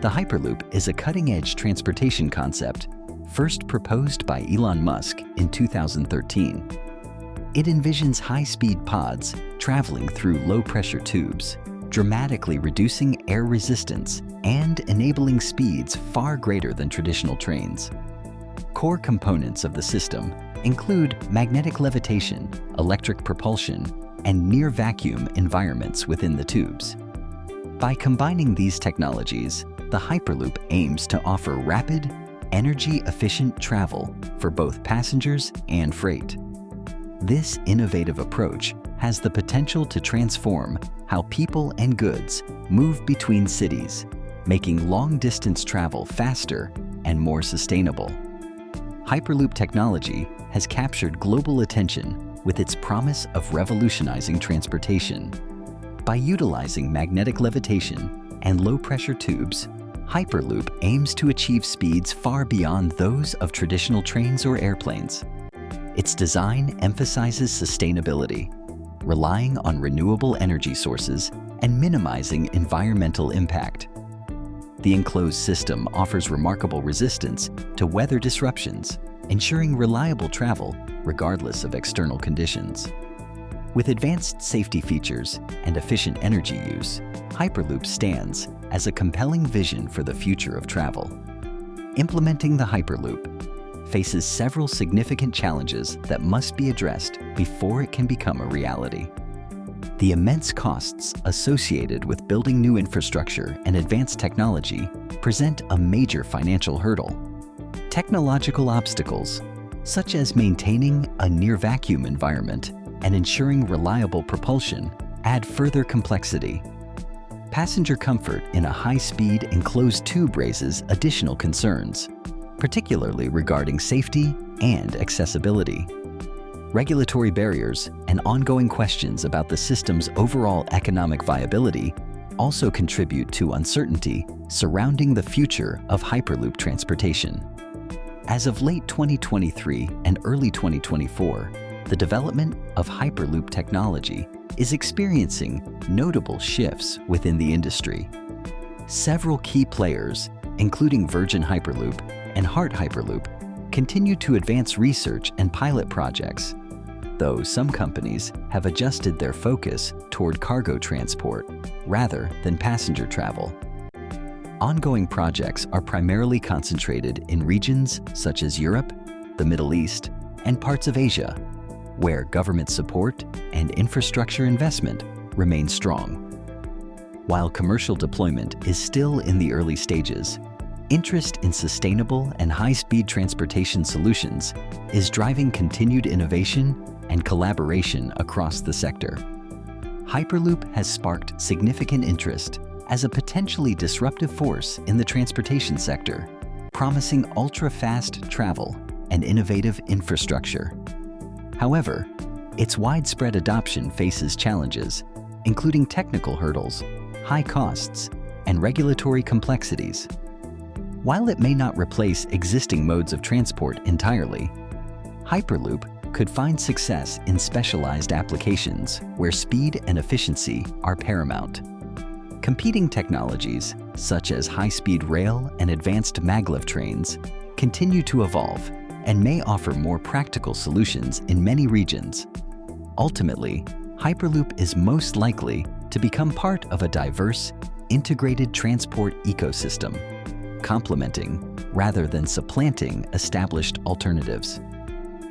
The Hyperloop is a cutting-edge transportation concept first proposed by Elon Musk in 2013. It envisions high-speed pods traveling through low-pressure tubes, dramatically reducing air resistance and enabling speeds far greater than traditional trains. Core components of the system include magnetic levitation, electric propulsion, and near-vacuum environments within the tubes. By combining these technologies, the Hyperloop aims to offer rapid, energy-efficient travel for both passengers and freight. This innovative approach has the potential to transform how people and goods move between cities, making long-distance travel faster and more sustainable. Hyperloop technology has captured global attention with its promise of revolutionizing transportation. By utilizing magnetic levitation and low-pressure tubes, Hyperloop aims to achieve speeds far beyond those of traditional trains or airplanes. Its design emphasizes sustainability, relying on renewable energy sources and minimizing environmental impact. The enclosed system offers remarkable resistance to weather disruptions, ensuring reliable travel regardless of external conditions. With advanced safety features and efficient energy use, Hyperloop stands as a compelling vision for the future of travel. Implementing the Hyperloop faces several significant challenges that must be addressed before it can become a reality. The immense costs associated with building new infrastructure and advanced technology present a major financial hurdle. Technological obstacles, such as maintaining a near-vacuum environment and ensuring reliable propulsion, add further complexity. Passenger comfort in a high-speed enclosed tube raises additional concerns, particularly regarding safety and accessibility. Regulatory barriers and ongoing questions about the system's overall economic viability also contribute to uncertainty surrounding the future of Hyperloop transportation. As of late 2023 and early 2024, the development of Hyperloop technology is experiencing notable shifts within the industry. Several key players, including Virgin Hyperloop and Heart Hyperloop, continue to advance research and pilot projects, though some companies have adjusted their focus toward cargo transport rather than passenger travel. Ongoing projects are primarily concentrated in regions such as Europe, the Middle East, and parts of Asia, where government support and infrastructure investment remain strong. While commercial deployment is still in the early stages, interest in sustainable and high-speed transportation solutions is driving continued innovation and collaboration across the sector. Hyperloop has sparked significant interest as a potentially disruptive force in the transportation sector, promising ultra-fast travel and innovative infrastructure. However, its widespread adoption faces challenges, including technical hurdles, high costs, and regulatory complexities. While it may not replace existing modes of transport entirely, Hyperloop could find success in specialized applications where speed and efficiency are paramount. Competing technologies, such as high-speed rail and advanced maglev trains, continue to evolve and may offer more practical solutions in many regions. Ultimately, Hyperloop is most likely to become part of a diverse, integrated transport ecosystem, complementing rather than supplanting established alternatives.